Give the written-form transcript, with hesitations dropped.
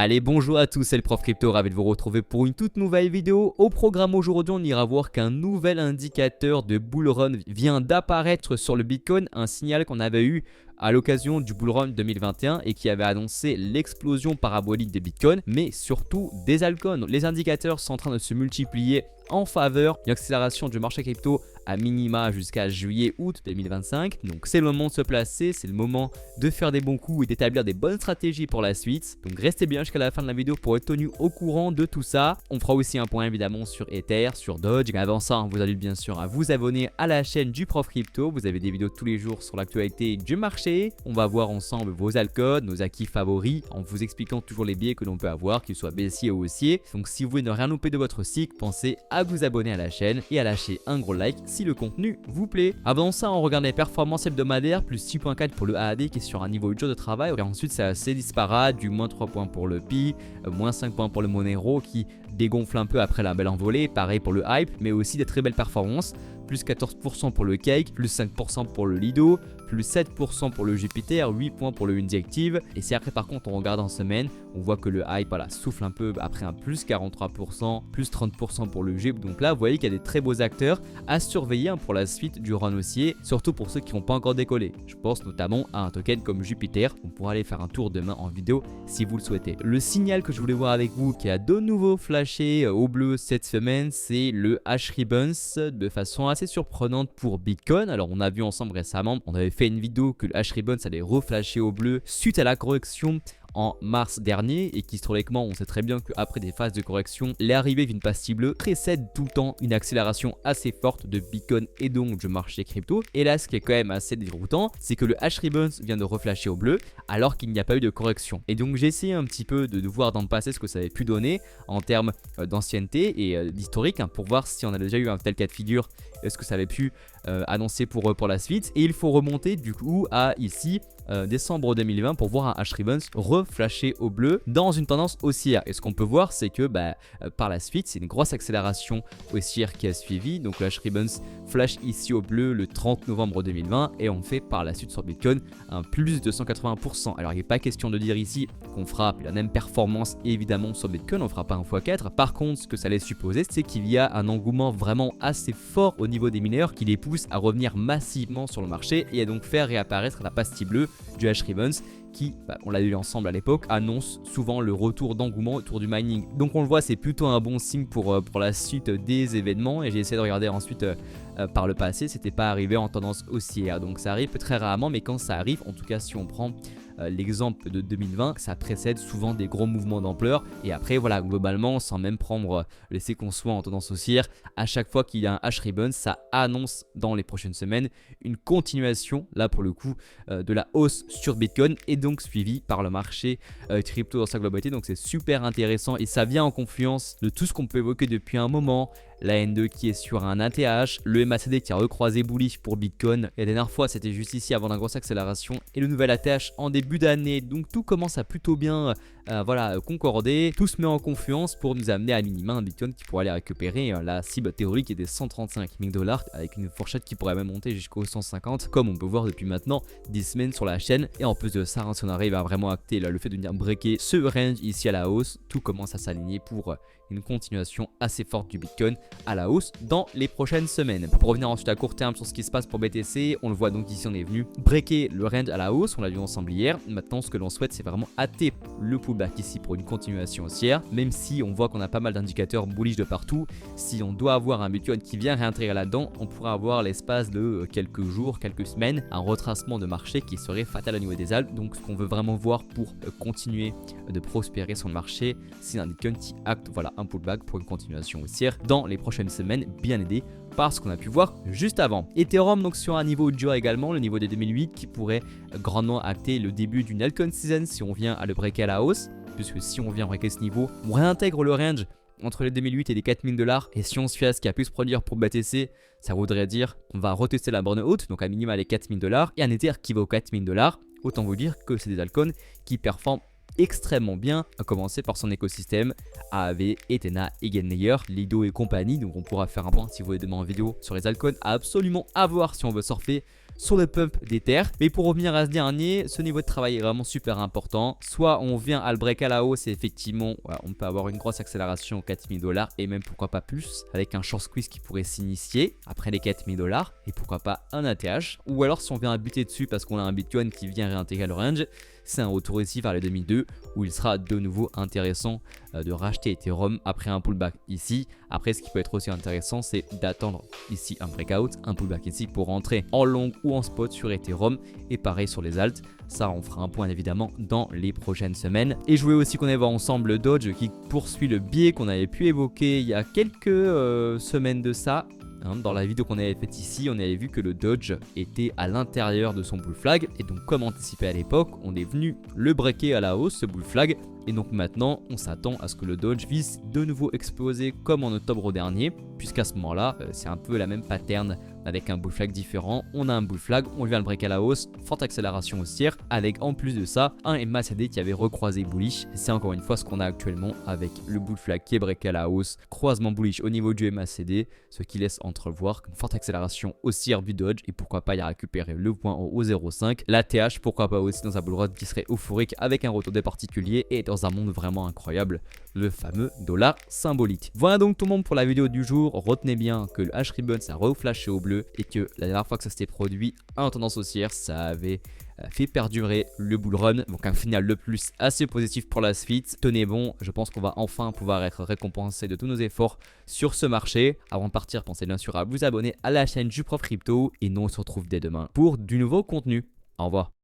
Allez, bonjour à tous, c'est le prof Crypto, ravi de vous retrouver pour une toute nouvelle vidéo. Au programme aujourd'hui, on ira voir qu'un nouvel indicateur de bull run vient d'apparaître sur le Bitcoin, un signal qu'on avait eu à l'occasion du bull run 2021 et qui avait annoncé l'explosion parabolique des bitcoins, mais surtout des altcoins. Les indicateurs sont en train de se multiplier en faveur d'une accélération du marché crypto à minima jusqu'à juillet-août 2025. Donc c'est le moment de se placer, c'est le moment de faire des bons coups et d'établir des bonnes stratégies pour la suite. Donc restez bien jusqu'à la fin de la vidéo pour être tenu au courant de tout ça. On fera aussi un point évidemment sur Ether, sur Doge. Mais avant ça, on vous invite bien sûr à vous abonner à la chaîne du prof Crypto. Vous avez des vidéos tous les jours sur l'actualité du marché. On va voir ensemble vos altcoins, nos acquis favoris, en vous expliquant toujours les biais que l'on peut avoir, qu'ils soient baissiers ou haussiers. Donc si vous voulez ne rien louper de votre cycle, pensez à vous abonner à la chaîne et à lâcher un gros like si le contenu vous plaît. Avant ça, on regarde les performances hebdomadaires, plus 6.4 pour le AAD qui est sur un niveau dur de travail. Et ensuite, c'est assez disparate, du moins 3 points pour le Pi, moins 5 points pour le Monero qui dégonfle un peu après la belle envolée. Pareil pour le Hype, mais aussi des très belles performances. Plus 14% pour le Cake, plus 5% pour le Lido, plus 7% pour le Jupiter, 8 points pour le Unity Active. Et si après par contre on regarde en semaine, on voit que le Hype souffle un peu après un plus 43%, plus 30% pour le Jup. Donc là vous voyez qu'il y a des très beaux acteurs à surveiller pour la suite du run haussier, surtout pour ceux qui n'ont pas encore décollé. Je pense notamment à un token comme Jupiter, on pourra aller faire un tour demain en vidéo si vous le souhaitez. Le signal que je voulais voir avec vous qui a de nouveau flashé au bleu cette semaine, c'est le H-Ribbons de façon assez surprenante pour Bitcoin. Alors on a vu ensemble récemment, on avait fait une vidéo que le H-Ribbons allait reflasher au bleu suite à la correction en mars dernier et qu'historiquement on sait très bien qu'après des phases de correction, l'arrivée d'une pastille bleue précède tout le temps une accélération assez forte de Bitcoin et donc du marché crypto. Et là ce qui est quand même assez déroutant, c'est que le H-Ribbons vient de reflasher au bleu alors qu'il n'y a pas eu de correction. Et donc j'ai essayé un petit peu de voir dans le passé ce que ça avait pu donner en termes d'ancienneté et d'historique pour voir si on a déjà eu un tel cas de figure, est-ce que ça avait pu annoncer pour la suite. Et il faut remonter du coup à ici décembre 2020 pour voir un H-Ribbons reflasher au bleu dans une tendance haussière. Et ce qu'on peut voir, c'est que par la suite, c'est une grosse accélération haussière qui a suivi. Donc le H-Ribbons flash ici au bleu le 30 novembre 2020 et on fait par la suite sur Bitcoin un plus de 180%. Alors il n'est pas question de dire ici qu'on fera la même performance évidemment sur Bitcoin, on ne fera pas un x4. Par contre, ce que ça laisse supposer, c'est qu'il y a un engouement vraiment assez fort au niveau des mineurs qui les pousse à revenir massivement sur le marché et à donc faire réapparaître la pastille bleue du H-Ribbons qui, on l'a vu ensemble à l'époque, annonce souvent le retour d'engouement autour du mining. Donc on le voit, c'est plutôt un bon signe pour la suite des événements et j'ai essayé de regarder ensuite par le passé, c'était pas arrivé en tendance haussière. Donc ça arrive très rarement, mais quand ça arrive, en tout cas si on prend l'exemple de 2020, ça précède souvent des gros mouvements d'ampleur et après voilà, globalement sans même prendre laisser qu'on soit en tendance haussière, à chaque fois qu'il y a un H-Ribbon, ça annonce dans les prochaines semaines une continuation là pour le coup de la hausse sur Bitcoin et donc suivi par le marché crypto dans sa globalité. Donc c'est super intéressant et ça vient en confluence de tout ce qu'on peut évoquer depuis un moment. La N2 qui est sur un ATH, le MACD qui a recroisé bullish pour Bitcoin. Et la dernière fois, c'était juste ici avant la grosse accélération. Et le nouvel ATH en début d'année. Donc tout commence à plutôt bien concorder. Tout se met en confluence pour nous amener à minima un Bitcoin qui pourrait aller récupérer la cible théorique qui est des 135 000 $ avec une fourchette qui pourrait même monter jusqu'aux 150 comme on peut voir depuis maintenant 10 semaines sur la chaîne. Et en plus de ça, si on arrive à vraiment acter le fait de venir breaker ce range ici à la hausse, tout commence à s'aligner pour une continuation assez forte du Bitcoin à la hausse dans les prochaines semaines. Pour revenir ensuite à court terme sur ce qui se passe pour BTC, on le voit donc ici on est venu breaker le range à la hausse, on l'a vu ensemble hier. Maintenant ce que l'on souhaite c'est vraiment hâter le pullback ici pour une continuation haussière, même si on voit qu'on a pas mal d'indicateurs bullish de partout. Si on doit avoir un Bitcoin qui vient réintégrer là-dedans, on pourra avoir l'espace de quelques jours, quelques semaines, un retracement de marché qui serait fatal au niveau des altcoins. Donc ce qu'on veut vraiment voir pour continuer de prospérer sur le marché, c'est un Bitcoin qui acte un pullback pour une continuation haussière dans les prochaines semaines, bien aidé par ce qu'on a pu voir juste avant. Ethereum donc sur un niveau dur également, le niveau des 2008 qui pourrait grandement acter le début d'une altcoin season si on vient à le breaker à la hausse, puisque si on vient breaker ce niveau, on réintègre le range entre les 2008 et les 4000 $. Et si on se fie à ce qui a pu se produire pour BTC, ça voudrait dire qu'on va retester la borne haute, donc à minima les 4000 $ et un Ether qui va aux 4000 $. Autant vous dire que c'est des altcoins qui performent extrêmement bien, à commencer par son écosystème AAV, Ethena, Eigenlayer, Lido et compagnie. Donc on pourra faire un point si vous voulez demain en vidéo sur les altcoins à absolument avoir si on veut surfer sur le pump d'Ether. Mais pour revenir à ce dernier, ce niveau de travail est vraiment super important. Soit on vient à le break à la hausse et effectivement voilà, on peut avoir une grosse accélération aux 4000 $ et même pourquoi pas plus avec un short squeeze qui pourrait s'initier après les 4000 $ et pourquoi pas un ATH. Ou alors si on vient à buter dessus parce qu'on a un Bitcoin qui vient réintégrer le range, c'est un retour ici vers les 2002 où il sera de nouveau intéressant de racheter Ethereum après un pullback ici. Après, ce qui peut être aussi intéressant, c'est d'attendre ici un breakout, un pullback ici pour rentrer en long ou en spot sur Ethereum. Et pareil sur les alts, ça on fera un point évidemment dans les prochaines semaines. Et je voulais aussi qu'on ait voir ensemble le Doge qui poursuit le biais qu'on avait pu évoquer il y a quelques semaines de ça. Dans la vidéo qu'on avait faite ici, on avait vu que le Doge était à l'intérieur de son bull flag et donc comme anticipé à l'époque, on est venu le breaker à la hausse ce bull flag et donc maintenant on s'attend à ce que le Doge puisse de nouveau exploser comme en octobre dernier puisqu'à ce moment-là c'est un peu la même pattern avec un bull flag différent. On a un bull flag, on vient le break à la hausse, forte accélération haussière avec en plus de ça un MACD qui avait recroisé bullish. C'est encore une fois ce qu'on a actuellement avec le bull flag qui est break à la hausse, croisement bullish au niveau du MACD, ce qui laisse entrevoir une forte accélération haussière du Doge et pourquoi pas y récupérer le point au 0,5. La TH pourquoi pas aussi dans un bull run qui serait euphorique avec un retour des particuliers et dans un monde vraiment incroyable, le fameux dollar symbolique. Voilà donc tout le monde pour la vidéo du jour. Retenez bien que le H-Ribbon ça a reflashé au bleu et que la dernière fois que ça s'était produit en tendance haussière, ça avait fait perdurer le bull run. Donc un final de plus assez positif pour la suite. Tenez bon, je pense qu'on va enfin pouvoir être récompensé de tous nos efforts sur ce marché. Avant de partir, pensez bien sûr à vous abonner à la chaîne du Prof Crypto et nous on se retrouve dès demain pour du nouveau contenu. Au revoir.